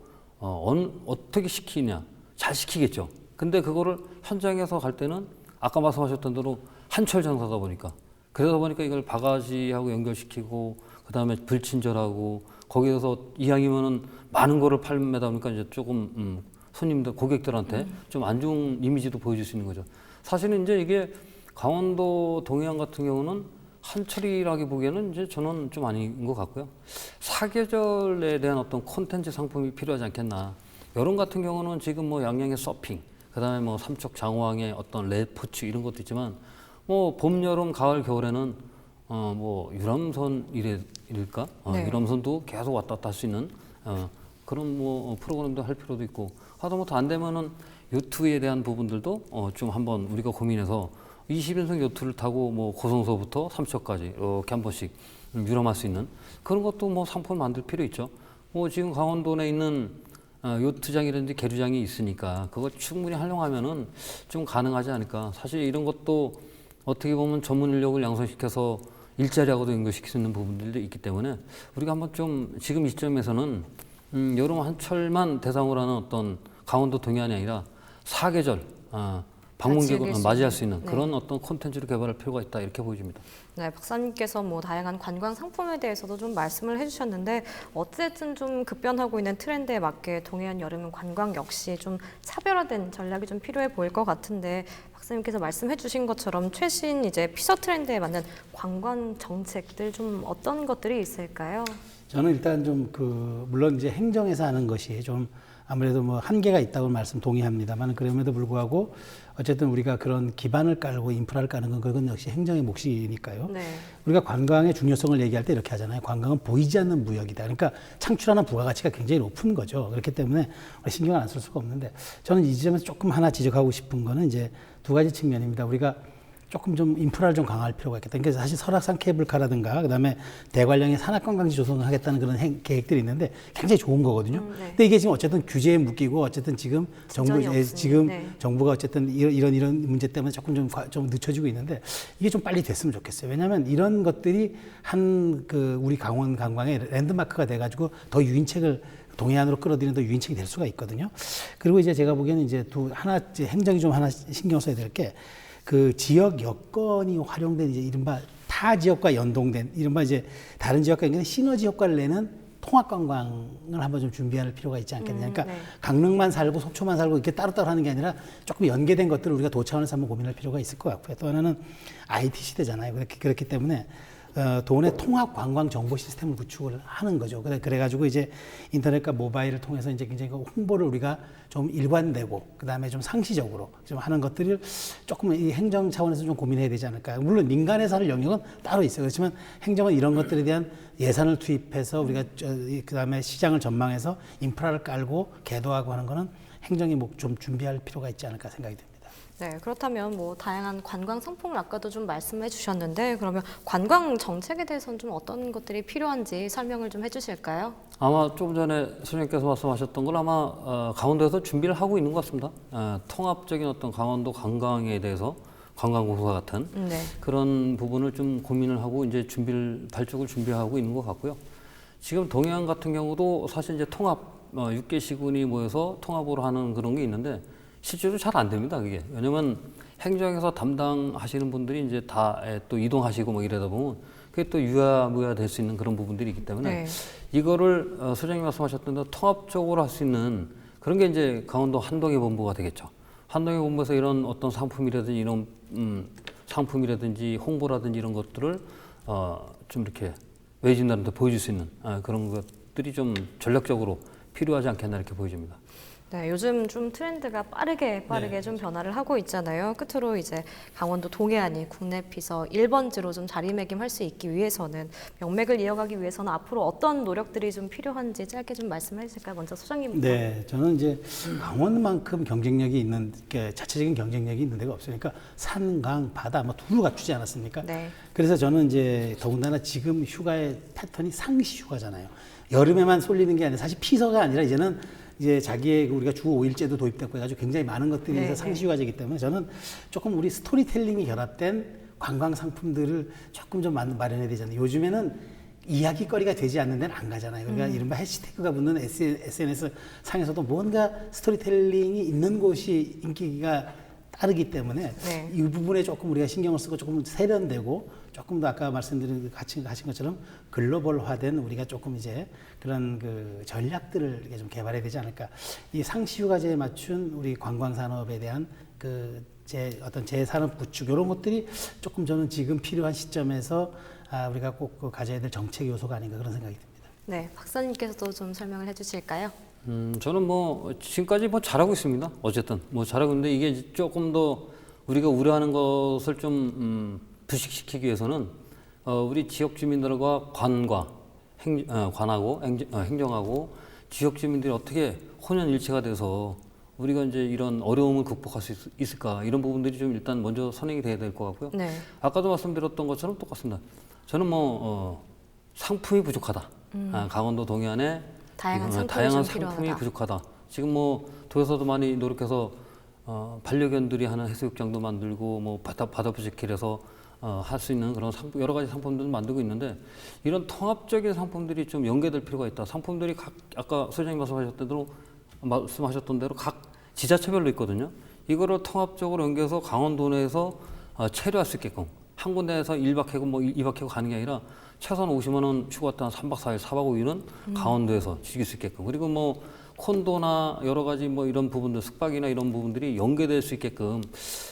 어떻게 시키냐, 잘 시키겠죠. 근데 그거를 현장에서 갈 때는 아까 말씀하셨던 대로 한철 장사다 보니까 그러다 보니까 이걸 바가지하고 연결시키고 그다음에 불친절하고 거기에서 이왕이면은 많은 거를 팔매다 보니까 이제 조금 손님들 고객들한테 좀 안 좋은 이미지도 보여줄 수 있는 거죠. 사실은 이제 이게 강원도 동해안 같은 경우는 한철이라기 보기에는 이제 저는 좀 아닌 것 같고요. 사계절에 대한 어떤 콘텐츠 상품이 필요하지 않겠나. 여름 같은 경우는 지금 뭐 양양의 서핑, 그다음에 뭐 삼척 장호항의 어떤 레포츠 이런 것도 있지만 뭐 봄, 여름, 가을, 겨울에는 뭐 유람선일까? 네. 유람선도 계속 왔다 갔다 할 수 있는 그런 뭐 프로그램도 할 필요도 있고 하다못해 안 되면은 요트에 대한 부분들도 좀 한번 우리가 고민해서 20인승 요트를 타고 뭐 고성서부터 삼척까지 이렇게 한 번씩 유람할 수 있는 그런 것도 뭐 상품을 만들 필요 있죠. 뭐 지금 강원도 내에 있는 요트장이라든지 계류장이 있으니까 그걸 충분히 활용하면은 좀 가능하지 않을까. 사실 이런 것도 어떻게 보면 전문 인력을 양성시켜서 일자리하고도 연결시킬 수 있는 부분들도 있기 때문에 우리가 한번 좀 지금 이 시점에서는 여름 한철만 대상으로 하는 어떤 강원도 동해안이 아니라 사계절 방문객을 맞이할 수 있는 그런 어떤 콘텐츠를 개발할 필요가 있다 이렇게 보여집니다. 네, 박사님께서 뭐 다양한 관광 상품에 대해서도 좀 말씀을 해주셨는데 어쨌든 좀 급변하고 있는 트렌드에 맞게 동해안 여름 관광 역시 좀 차별화된 전략이 좀 필요해 보일 것 같은데 박사님께서 말씀해주신 것처럼 최신 이제 피서 트렌드에 맞는 관광 정책들 좀 어떤 것들이 있을까요? 저는 일단 좀 물론 이제 행정에서 하는 것이 좀 아무래도 뭐 한계가 있다고 말씀 동의합니다만 그럼에도 불구하고 어쨌든 우리가 그런 기반을 깔고 인프라를 까는 건 그건 역시 행정의 몫이니까요. 네. 우리가 관광의 중요성을 얘기할 때 이렇게 하잖아요. 관광은 보이지 않는 무역이다. 그러니까 창출하는 부가가치가 굉장히 높은 거죠. 그렇기 때문에 신경을 안 쓸 수가 없는데 저는 이 지점에서 조금 하나 지적하고 싶은 거는 이제 두 가지 측면입니다. 우리가 조금 좀 인프라를 좀 강화할 필요가 있겠다. 그러니까 사실 설악산 케이블카라든가 그다음에 대관령의 산악관광지 조성을 하겠다는 그런 계획들이 있는데 굉장히 좋은 거거든요. 네. 근데 이게 지금 어쨌든 규제에 묶이고 어쨌든 지금 정부가 어쨌든 이런 문제 때문에 조금 좀 늦춰지고 있는데 이게 좀 빨리 됐으면 좋겠어요. 왜냐하면 이런 것들이 우리 강원 관광의 랜드마크가 돼가지고 더 유인책을 동해안으로 끌어들이는 더 유인책이 될 수가 있거든요. 그리고 이제 제가 보기에는 이제 행정이 좀 하나 신경 써야 될 게 그 지역 여건이 활용된 이제 이른바 타 지역과 연동된 이른바 이제 다른 지역과 연결된 시너지 효과를 내는 통합 관광을 한번 좀 준비할 필요가 있지 않겠느냐. 그러니까 강릉만 살고 속초만 살고 이렇게 따로따로 하는 게 아니라 조금 연계된 것들을 우리가 도차원에서 한번 고민할 필요가 있을 것 같고요. 또 하나는 IT 시대잖아요. 그렇기 때문에 도내 통합 관광 정보 시스템을 구축을 하는 거죠. 그래가지고 이제 인터넷과 모바일을 통해서 이제 굉장히 홍보를 우리가 좀 일관되고 그다음에 좀 상시적으로 좀 하는 것들을 조금 이 행정 차원에서 좀 고민해야 되지 않을까. 물론 민간에서 할 영역은 따로 있어요. 그렇지만 행정은 이런 것들에 대한 예산을 투입해서 우리가 그다음에 시장을 전망해서 인프라를 깔고 개도하고 하는 거는 행정이 좀 준비할 필요가 있지 않을까 생각이 듭니다. 네, 그렇다면 뭐 다양한 관광 상품을 아까도 좀 말씀해 주셨는데 그러면 관광 정책에 대해서는 좀 어떤 것들이 필요한지 설명을 좀 해주실까요? 아마 조금 전에 선생님께서 말씀하셨던 걸 아마 강원도에서 준비를 하고 있는 것 같습니다. 통합적인 어떤 강원도 관광에 대해서 관광공사 같은 그런 부분을 좀 고민을 하고 이제 발족을 준비하고 있는 것 같고요. 지금 동해안 같은 경우도 사실 이제 통합 6개 시군이 모여서 통합으로 하는 그런 게 있는데 실제로 잘 안 됩니다, 그게. 왜냐면 행정에서 담당하시는 분들이 이제 다 또 이동하시고 뭐 이러다 보면 그게 또 유야무야 될 수 있는 그런 부분들이 있기 때문에 이거를 소장님 말씀하셨던 대로 통합적으로 할 수 있는 그런 게 이제 강원도 한동해 본부가 되겠죠. 한동해 본부에서 이런 어떤 상품이라든지 이런 상품이라든지 홍보라든지 이런 것들을 좀 이렇게 외진들한테 보여줄 수 있는 그런 것들이 좀 전략적으로 필요하지 않겠나 이렇게 보여집니다. 네, 요즘 좀 트렌드가 빠르게 좀 변화를 하고 있잖아요. 끝으로 이제 강원도 동해안이 국내 피서 1번지로 좀 자리매김할 수 있기 위해서는 명맥을 이어가기 위해서는 앞으로 어떤 노력들이 좀 필요한지 짧게 좀 말씀해 주실까요? 먼저 소장님부터. 네, 저는 이제 강원만큼 경쟁력이 있는 자체적인 경쟁력이 있는 데가 없으니까 산, 강, 바다 뭐 두루 갖추지 않았습니까? 네. 그래서 저는 이제 더군다나 지금 휴가의 패턴이 상시 휴가잖아요. 여름에만 쏠리는 게 아니라 사실 피서가 아니라 이제는 이제 자기의 우리가 주 5일제도 도입됐고 해가지고 굉장히 많은 것들이 상시휴가제이기 때문에 저는 조금 우리 스토리텔링이 결합된 관광 상품들을 조금 좀 마련해야 되잖아요. 요즘에는 이야기거리가 되지 않는 데는 안 가잖아요. 그러니까 이른바 해시태그가 붙는 SNS 상에서도 뭔가 스토리텔링이 있는 곳이 인기가 따르기 때문에 이 부분에 조금 우리가 신경을 쓰고 조금 세련되고 조금 더 아까 말씀드린 하신 것처럼 글로벌화된 우리가 조금 이제 그런 전략들을 이렇게 좀 개발해야 되지 않을까. 이 상시휴가제에 맞춘 우리 관광산업에 대한 어떤 재산업 구축 이런 것들이 조금 저는 지금 필요한 시점에서 우리가 꼭 가져야 될 정책 요소가 아닌가 그런 생각이 듭니다. 네, 박사님께서도 좀 설명을 해주실까요? 저는 지금까지 잘하고 있습니다. 어쨌든 잘하고 있는데 이게 조금 더 우리가 우려하는 것을 좀 부식시키기 위해서는 우리 지역 주민들과 관하고 행정하고 지역 주민들이 어떻게 혼연일체가 돼서 우리가 이제 이런 어려움을 극복할 수 있을까 이런 부분들이 좀 일단 먼저 선행이 돼야 될 것 같고요. 네. 아까도 말씀드렸던 것처럼 똑같습니다. 저는 상품이 부족하다. 강원도 동해안에 다양한 상품이 부족하다. 지금 도에서도 많이 노력해서 반려견들이 하는 해수욕장도 만들고 바다 뷰지킬에서 할 수 있는 그런 여러 가지 상품들을 만들고 있는데 이런 통합적인 상품들이 좀 연계될 필요가 있다. 상품들이 아까 소장님 말씀하셨던 대로 각 지자체별로 있거든요. 이거를 통합적으로 연계해서 강원도 내에서 체류할 수 있게끔 한 군데에서 1박하고 2박하고 가는 게 아니라 최소한 50만 원 추구했다 한 3박 4일, 4박 5일은 강원도에서 즐길 수 있게끔 그리고 콘도나 여러 가지 이런 부분들 숙박이나 이런 부분들이 연계될 수 있게끔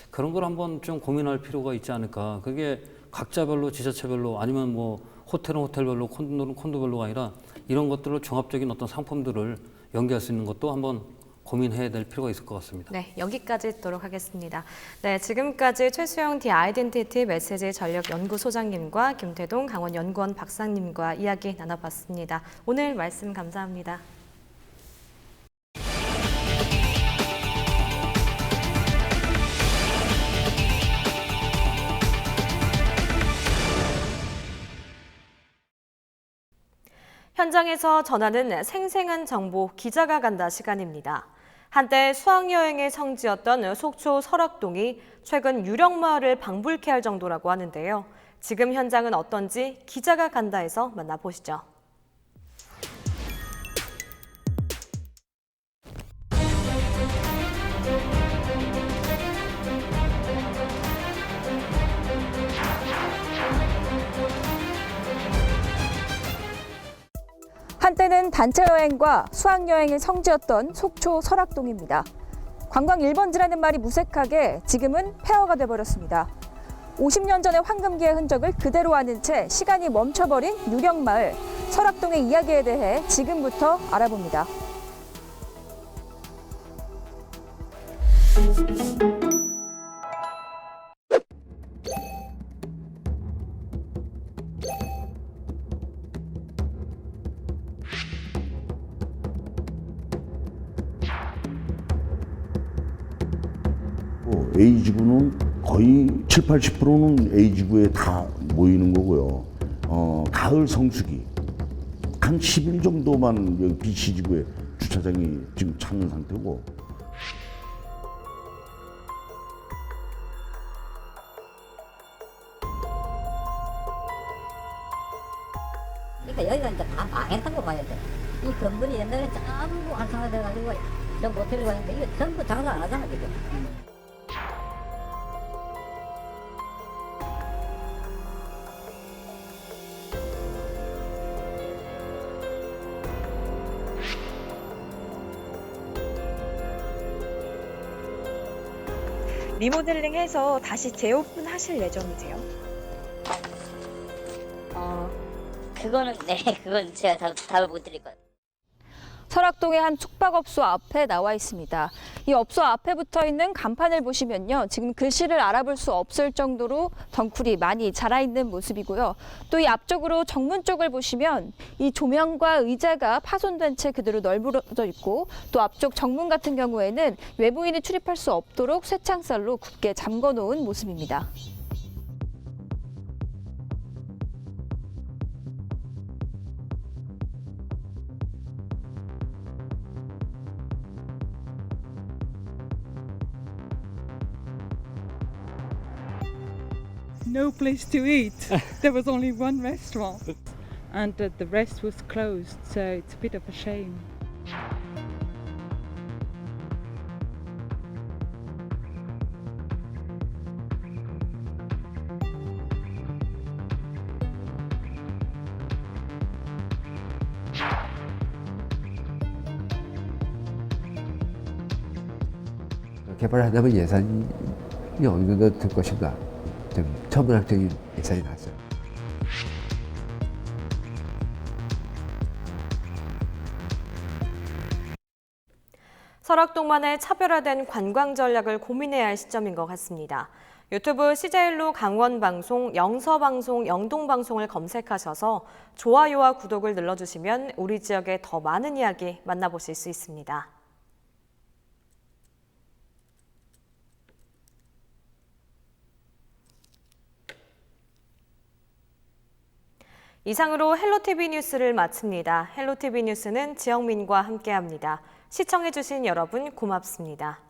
그런 걸 한번 좀 고민할 필요가 있지 않을까. 그게 각자별로 지자체별로 아니면 호텔은 호텔별로 콘도는 콘도별로가 아니라 이런 것들을 종합적인 어떤 상품들을 연계할 수 있는 것도 한번 고민해야 될 필요가 있을 것 같습니다. 네, 여기까지 듣도록 하겠습니다. 네, 지금까지 최수영 디 아이덴티티 메시지 전력연구소장님과 김태동 강원연구원 박사님과 이야기 나눠봤습니다. 오늘 말씀 감사합니다. 현장에서 전하는 생생한 정보 기자가 간다 시간입니다. 한때 수학여행의 성지였던 속초 설악동이 최근 유령마을을 방불케 할 정도라고 하는데요. 지금 현장은 어떤지 기자가 간다에서 만나보시죠. 한때는 단체 여행과 수학 여행의 성지였던 속초 설악동입니다. 관광 1번지라는 말이 무색하게 지금은 폐허가 돼버렸습니다. 50년 전의 황금기의 흔적을 그대로 아는 채 시간이 멈춰버린 유령마을, 설악동의 이야기에 대해 지금부터 알아봅니다. A지구는 거의 70~80%는 A지구에 다 모이는 거고요. 가을 성수기 한 10일 정도만 여기 B지구에 주차장이 지금 차는 상태고. 그러니까 여기가 이제 다 망했다고 봐야 돼. 이 건물이 옛날에 전부 완성화돼가지고 저 모텔을 가는데 이거 전부 장사 안 하잖아 지금. 리모델링해서 다시 재오픈 하실 예정이세요? 그건 제가 답을 못 드릴 거예요. 설악동의 한 숙박업소 앞에 나와 있습니다. 이 업소 앞에 붙어 있는 간판을 보시면요. 지금 글씨를 알아볼 수 없을 정도로 덩쿨이 많이 자라 있는 모습이고요. 또 이 앞쪽으로 정문 쪽을 보시면 이 조명과 의자가 파손된 채 그대로 널브러져 있고 또 앞쪽 정문 같은 경우에는 외부인이 출입할 수 없도록 쇠창살로 굳게 잠궈 놓은 모습입니다. No place to eat. There was only one restaurant and the rest was closed, so it's a bit of a shame. 개발하려면 예산이 어느 정도 들 것인가 좀 천문학적인 예산이 나왔어요. 설악동만의 차별화된 관광 전략을 고민해야 할 시점인 것 같습니다. 유튜브 CJ1로 강원방송, 영서방송, 영동방송을 검색하셔서 좋아요와 구독을 눌러주시면 우리 지역의 더 많은 이야기 만나보실 수 있습니다. 이상으로 헬로티비 뉴스를 마칩니다. 헬로티비 뉴스는 지영민과 함께합니다. 시청해주신 여러분 고맙습니다.